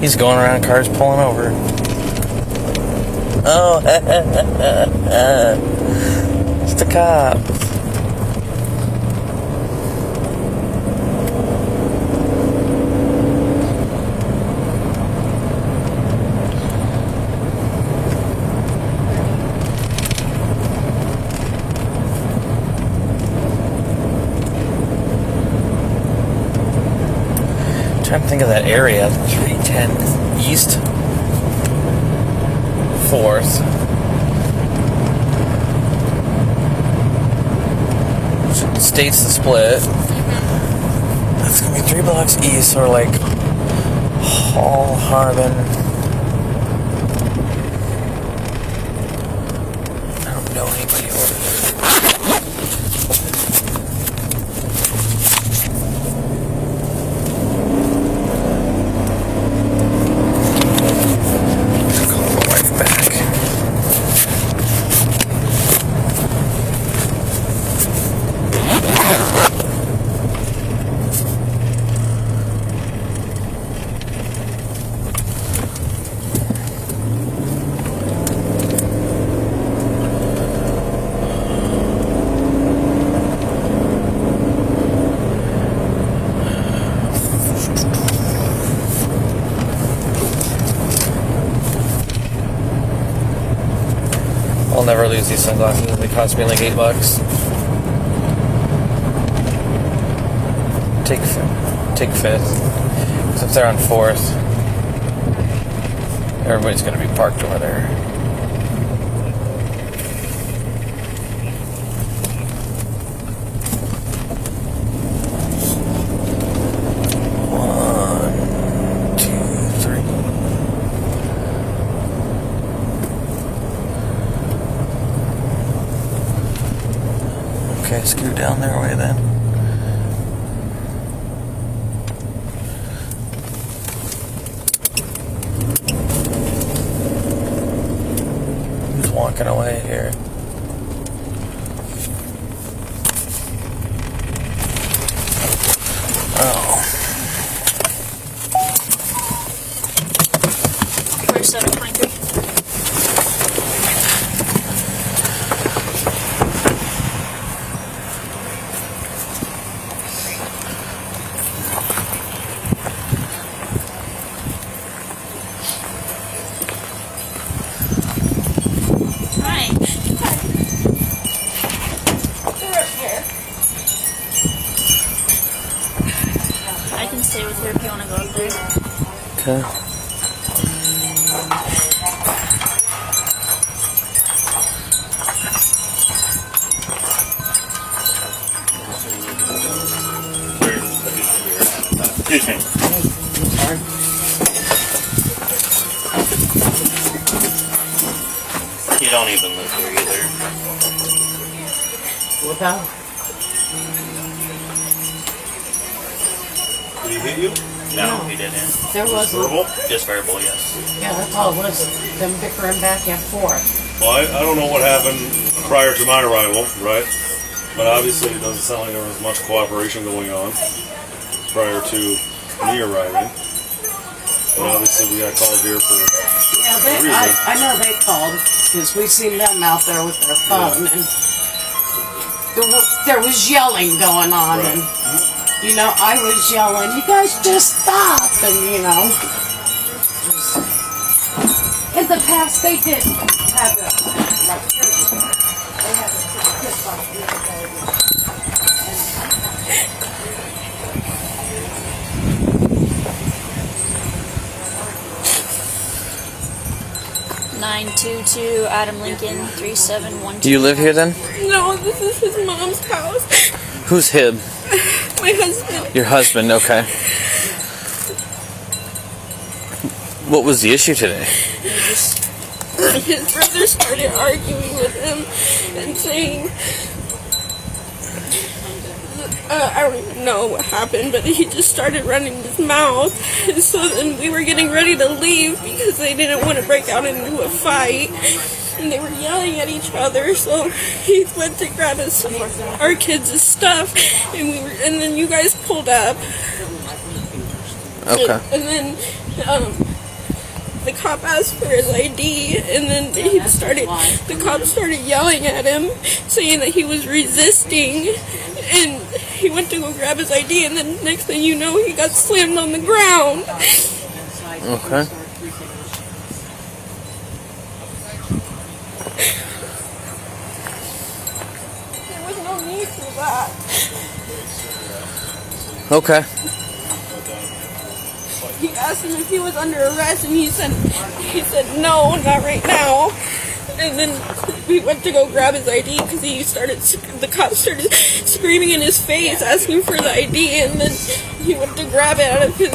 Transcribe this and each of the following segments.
He's going around, cars pulling over. Oh, it's the cop. I'm trying to think of that area. 310 East 4th. States the split. That's gonna be 3 blocks east, or like Hall Harbin. I don't know anybody over there. I'll never lose these sunglasses. They cost me like $8. Take 5th. Because if they're on 4th, everybody's going to be parked over there. Okay, scoot down their way then. Who's walking away here? Oh. Where's 723? I can stay with her if you want to go up there. Okay. Excuse me. Sorry. You don't even live here either. Without? Did he hit you? No, he didn't. There wasn't. Verbal? Just verbal, yes. Yeah, that's all it was. Them bickering back and forth. Well, I don't know what happened prior to my arrival, right? But obviously it doesn't sound like there was much cooperation going on prior to me arriving. But obviously we got called here for Yeah, a reason. I know they called because we seen them out there with their phone, and there was yelling going on, Right. and you know, I was yelling, "You guys just stop!" And you know, in the past they did have a like they had a kiss off the other day. 922 Adam Lincoln 3712. Do you live here then? No, this is his mom's house. Who's him? My husband. Your husband, okay. What was the issue today? They just his brother started arguing with him and saying, I don't even know what happened, but he just started running his mouth. And so then we were getting ready to leave because they didn't want to break out into a fight. And they were yelling at each other, so he went to grab our kids' stuff, and then you guys pulled up. Okay. And then the cop asked for his ID, and then the cop started yelling at him, saying that he was resisting, and he went to go grab his ID, and then next thing you know, he got slammed on the ground. Okay. There was no need for that. Okay. He asked him if he was under arrest, and he said no, not right now. And then we went to go grab his ID because the cop started screaming in his face, asking for the ID, and then he went to grab it out of his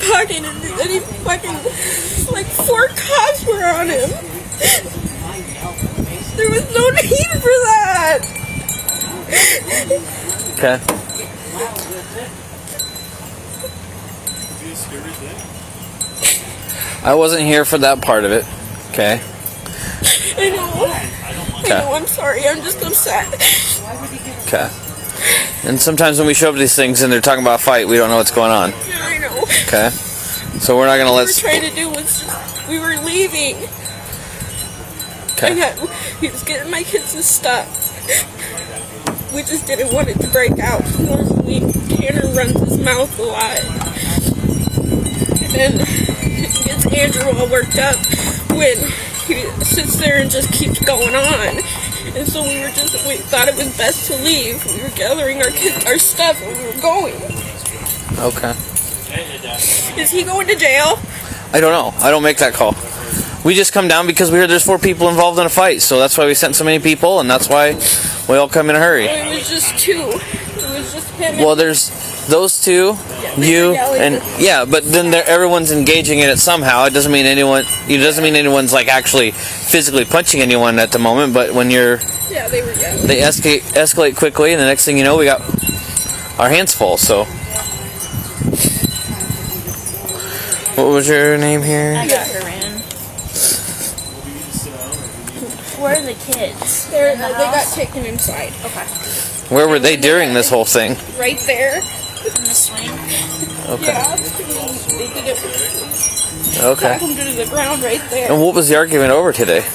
pocket, and then he fucking, like 4 cops were on him. There was no need for that. Okay. I wasn't here for that part of it. Okay. I know, I'm sorry, I'm just upset. Okay. And sometimes when we show up to these things and they're talking about a fight, we don't know what's going on. Yeah, I know. Okay. So we're not gonna let. What we were trying to do was we were leaving. Okay. He was getting my kids' stuff. We just didn't want it to break out. Normally, Tanner runs his mouth a lot. And it gets Andrew all worked up when he sits there and just keeps going on. And so we thought it was best to leave. We were gathering our stuff, and we were going. Okay. Is he going to jail? I don't know. I don't make that call. We just come down because we heard there's 4 people involved in a fight, so that's why we sent so many people, and that's why we all come in a hurry. It was just 2. It was just him. Well, there's those 2, you, and yeah, but then everyone's engaging in it somehow. It doesn't mean anyone's like actually physically punching anyone at the moment. But when Yeah, they were yelling. they escalate quickly, and the next thing you know, we got our hands full. So, what was your name here? I got her in. Where are the kids? They got taken inside. Okay. Where were they during this whole thing? Right there. In the swing. Okay. Yeah, they did it. Okay. Knocked him to the ground right there. And what was the argument over today?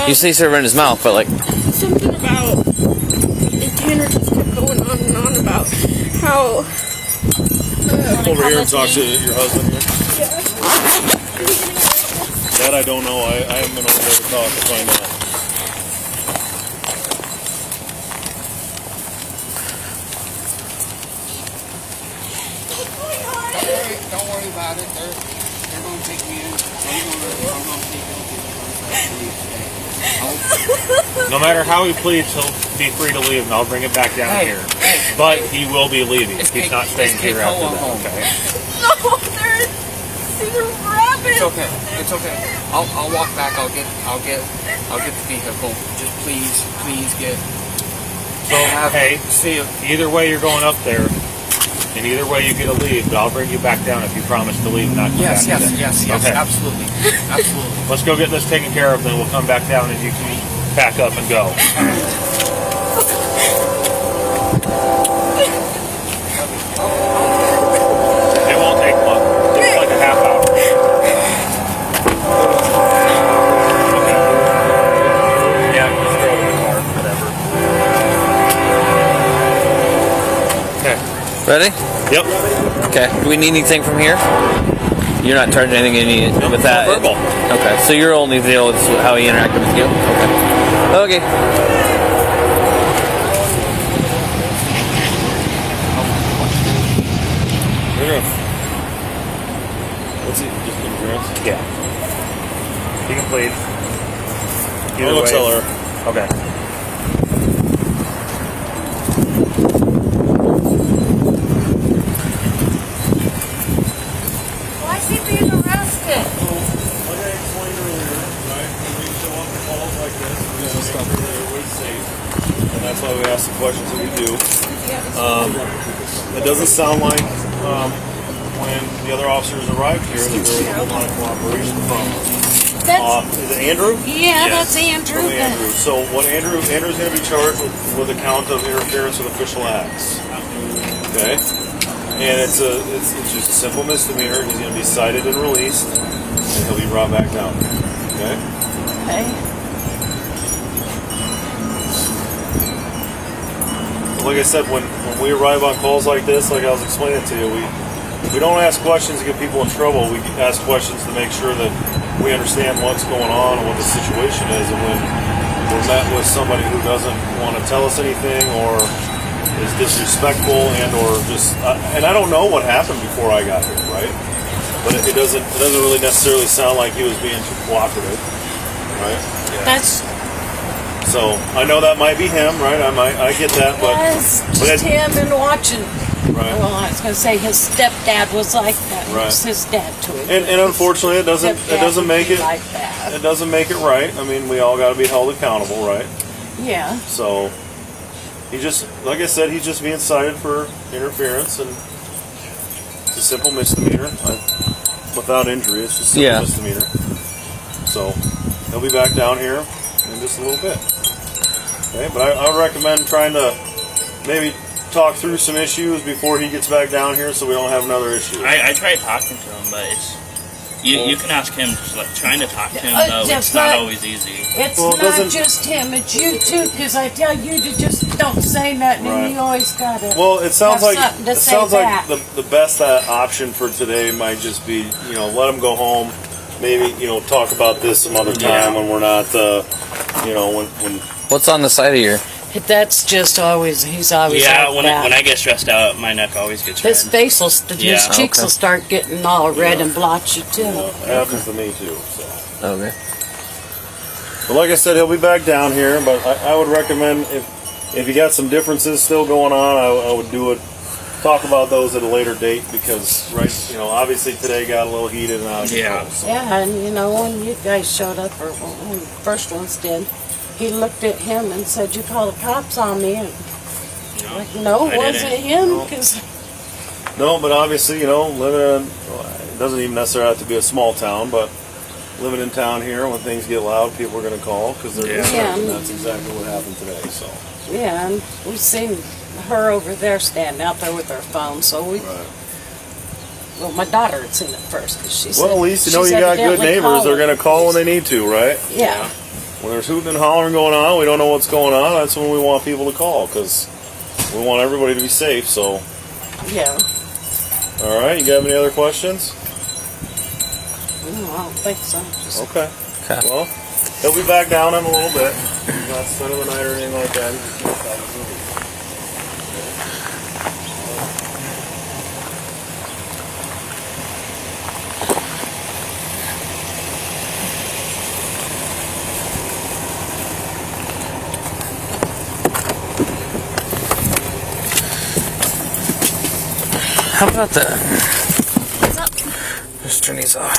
You say he's running his mouth, but like Something about Tanner just kept going on and on about how. Over here and talk to your husband here. Yeah. That I don't know. I haven't been over there to talk to find out. Don't worry about it. They're going to take me in. I'm going to take them. No matter how he pleads, he'll be free to leave, and I'll bring it back down here. But he will be leaving. He's not staying here after that. Okay. No, there's rabbits. It's okay. It's okay. I'll walk back. I'll get the vehicle. Just please get. So hey, see you. Either way, you're going up there, and either way you get to leave. But I'll bring you back down if you promise to leave. Not Yes. back then. Yes. Okay. Absolutely. Let's go get this taken care of. Then we'll come back down, and you can pack up and go. It won't take long. It's like a half hour. Okay. Yeah, just throw it in the car, whatever. Okay. ready? Yep. Okay. Do we need anything from here? You're not charging anything with that. Verbal. Okay. So your only deal is how he interacted with you. Okay. Okay. What's he? Just insurance? Yeah. You can plead. I'll go tell her. Okay. Why is he being arrested? Like I explained safe, and that's why we ask the questions that we do. It doesn't sound like when the other officers arrived here that there was a lot of cooperation from. Is it Andrew? Yeah, that's Andrew. From Andrew. So what Andrew's going to be charged with a count of interference with official acts. Okay, and it's just a simple misdemeanor. He's going to be cited and released, and he'll be brought back down. Okay. Okay. Like I said, when we arrive on calls like this, like I was explaining to you, we don't ask questions to get people in trouble. We ask questions to make sure that we understand what's going on and what the situation is. And when we're met with somebody who doesn't want to tell us anything or is disrespectful and or just and I don't know what happened before I got here, right? But it doesn't really necessarily sound like he was being too cooperative, right? That's So I know that might be him, right? I get that, but just him and watching. Right. Well, I was going to say his stepdad was like that. It was his dad too. And unfortunately, it doesn't make it like that. it doesn't make it right. I mean, we all got to be held accountable, right? Yeah. So he just, like I said, he's just being cited for interference, and it's a simple misdemeanor without injury. It's just a simple misdemeanor. So he'll be back down here in just a little bit. Okay, but I would recommend trying to maybe talk through some issues before he gets back down here, so we don't have another issue. I tried talking to him, but it's you can ask him. Just like trying to talk to him though, it's not always easy. It's not just him; it's you too. Because I tell you to just don't say nothing, and you always gotta. Well, it sounds like the best option for today might just be let him go home. Maybe talk about this some other time when we're not when. What's on the side of your? That's just always. He's always. Yeah, like when that. I get stressed out, my neck always gets red. His face will, his cheeks will start getting all red and blotchy too. It happens to me too. So. Okay. But like I said, he'll be back down here. But I would recommend if you got some differences still going on, I would talk about those at a later date because obviously today got a little heated and out of control. So. Yeah, and when you guys showed up, or when the first ones did, he looked at him and said, "You call the cops on me?" And no, it wasn't him. No, but obviously, living in, it doesn't even necessarily have to be a small town, but living in town here, when things get loud, people are going to call because they're disturbed, and that's exactly what happened today. So. Yeah, and we've seen her over there standing out there with her phone, so we. Right. Well, my daughter had seen it first because she said. Well, at least you got good neighbors. They're going to call when they need to, right? Yeah. When there's hooting and hollering going on, we don't know what's going on. That's when we want people to call because we want everybody to be safe. So. Yeah. All right. You got any other questions? No, I don't think so. Okay. Well, he'll be back down in a little bit. He's not spending the night or anything like that. How about that? What's up? Just turn these off.